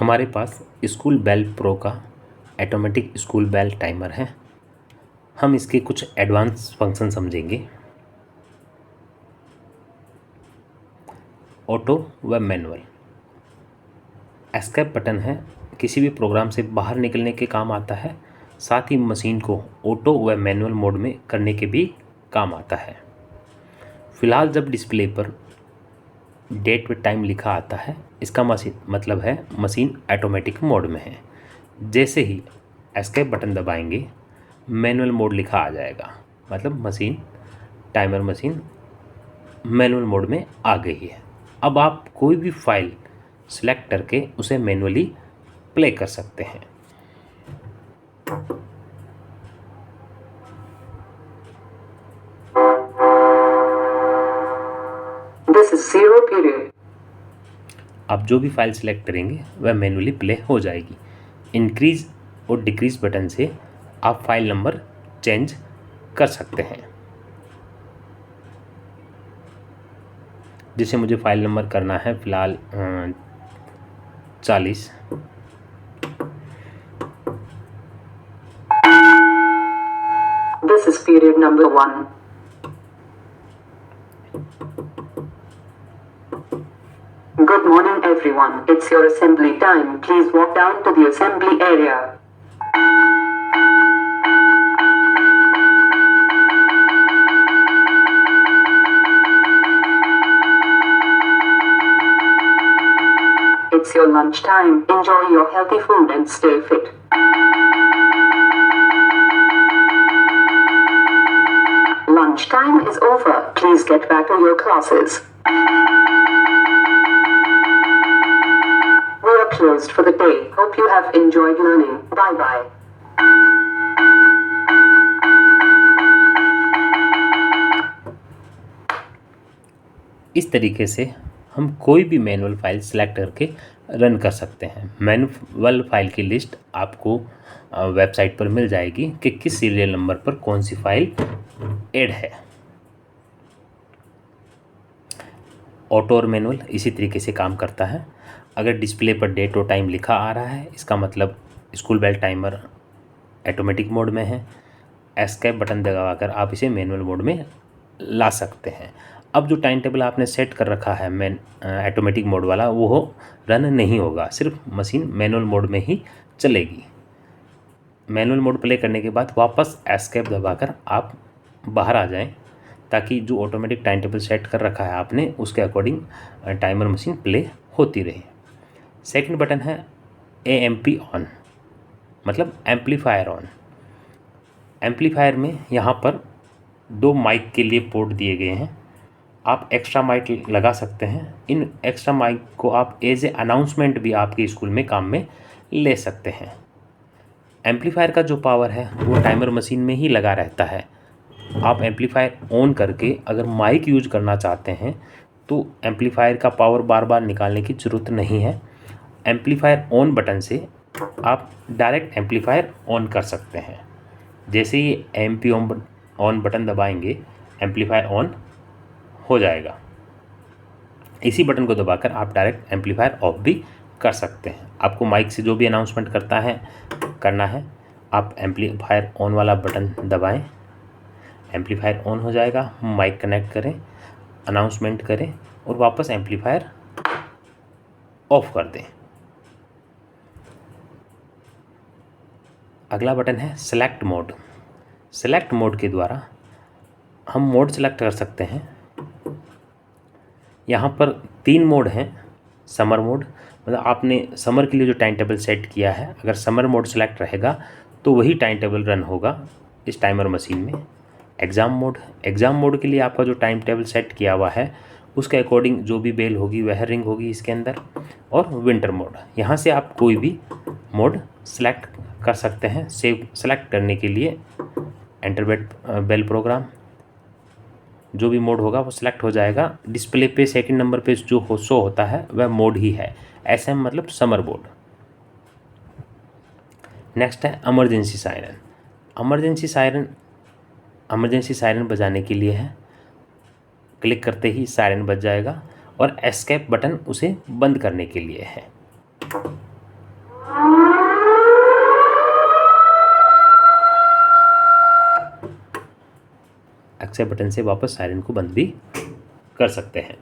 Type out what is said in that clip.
हमारे पास school bell pro का automatic school bell timer है। हम इसके कुछ एडवांस फंक्शन समझेंगे। ऑटो व मैनुअल। एस्केप बटन है, किसी भी प्रोग्राम से बाहर निकलने के काम आता है, साथ ही मशीन को ऑटो व मैनुअल मोड में करने के भी काम आता है। फिलहाल जब डिस्प्ले पर डेट व टाइम लिखा आता है, इसका मतलब है मशीन ऑटोमेटिक मोड में है। जैसे ही एस्केप बटन दबाएंगे मैनुअल मोड लिखा आ जाएगा, मतलब टाइमर मशीन मैनुअल मोड में आ गई है। अब आप कोई भी फाइल सिलेक्ट करके उसे मैनुअली प्ले कर सकते हैं। This is 0 period. आप जो भी फाइल सिलेक्ट करेंगे वह मैनुअली प्ले हो जाएगी। इंक्रीज और डिक्रीज बटन से आप फाइल नंबर चेंज कर सकते हैं। जैसे मुझे फाइल नंबर करना है फिलहाल 40। This is period number 1. Good morning everyone. It's your assembly time. Please walk down to the assembly area. It's your lunch time. Enjoy your healthy food and stay fit. Lunch time is over. Please get back to your classes. We are closed for the day. Hope you have enjoyed learning. Bye bye. इस तरीके से हम कोई भी manual file select करके run कर सकते हैं। मैनुअल फाइल की लिस्ट आपको वेबसाइट पर मिल जाएगी कि किस सीरियल नंबर पर कौन सी फाइल ऐड है। ऑटो और मैनुअल इसी तरीके से काम करता है। अगर डिस्प्ले पर डेट और टाइम लिखा आ रहा है, इसका मतलब school bell timer automatic mode में है। एस्केप बटन दबाकर आप इसे मैनुअल मोड में ला सकते हैं। अब जो टाइम टेबल आपने सेट कर रखा है ऑटोमेटिक मोड वाला, वो रन नहीं होगा, सिर्फ मशीन मैनुअल मोड में ही चलेगी। मैनुअल मोड प्ले करने के बाद वापस एस्केप दबाकर आप बाहर आ जाएं, ताकि जो ऑटोमेटिक टाइम टेबल सेट कर रखा है आपने, उसके अकॉर्डिंग टाइमर मशीन प्ले होती रहे। सेकंड बटन है AMP ऑन, मतलब एम्पलीफायर ऑन। एम्पलीफायर में यहाँ पर 2 माइक के लिए पोर्ट दिए गए हैं। आप एक्स्ट्रा माइक लगा सकते हैं। इन एक्स्ट्रा माइक को आप एज ए अनाउंसमेंट भी आपके स्कूल में काम में ले सकते हैं। एम्पलीफायर का जो पावर है वो टाइमर मशीन में ही लगा रहता है। आप एम्पलीफायर ऑन करके अगर माइक यूज करना चाहते हैं तो एम्पलीफायर का पावर बार बार निकालने की ज़रूरत नहीं है। एम्पलीफायर ऑन बटन से आप डायरेक्ट एम्पलीफायर ऑन कर सकते हैं। जैसे ही MP ऑन बटन दबाएंगे एम्पलीफायर ऑन हो जाएगा। इसी बटन को दबाकर आप डायरेक्ट एम्पलीफायर ऑफ भी कर सकते हैं। आपको माइक से जो भी अनाउंसमेंट करना है, आप एम्पलीफायर ऑन वाला बटन दबाएं, एम्पलीफायर ऑन हो जाएगा। माइक कनेक्ट करें, अनाउंसमेंट करें और वापस एम्पलीफायर ऑफ कर दें। अगला बटन है सेलेक्ट मोड। सेलेक्ट मोड के द्वारा हम मोड सेलेक्ट कर सकते हैं। यहाँ पर 3 मोड हैं। समर मोड, मतलब आपने समर के लिए जो टाइम टेबल सेट किया है, अगर समर मोड सेलेक्ट रहेगा तो वही टाइम टेबल रन होगा इस टाइमर मशीन में। एग्ज़ाम मोड, एग्ज़ाम मोड के लिए आपका जो टाइम टेबल सेट किया हुआ है उसके अकॉर्डिंग जो भी बेल होगी वह रिंग होगी इसके अंदर। और विंटर मोड, यहाँ से आप कोई भी मोड सेलेक्ट कर सकते हैं। सेलेक्ट करने के लिए एंटर बेल प्रोग्राम, जो भी मोड होगा वो सिलेक्ट हो जाएगा। डिस्प्ले पे सेकंड नंबर पे जो शो होता है वह मोड ही है। SM मतलब समर मोड। नेक्स्ट है इमरजेंसी सायरन। इमरजेंसी सायरन बजाने के लिए है। क्लिक करते ही सायरन बज जाएगा। और एस्केप बटन उसे बंद करने के लिए है। एक्सेप्ट बटन से वापस सायरन को बंद भी कर सकते हैं।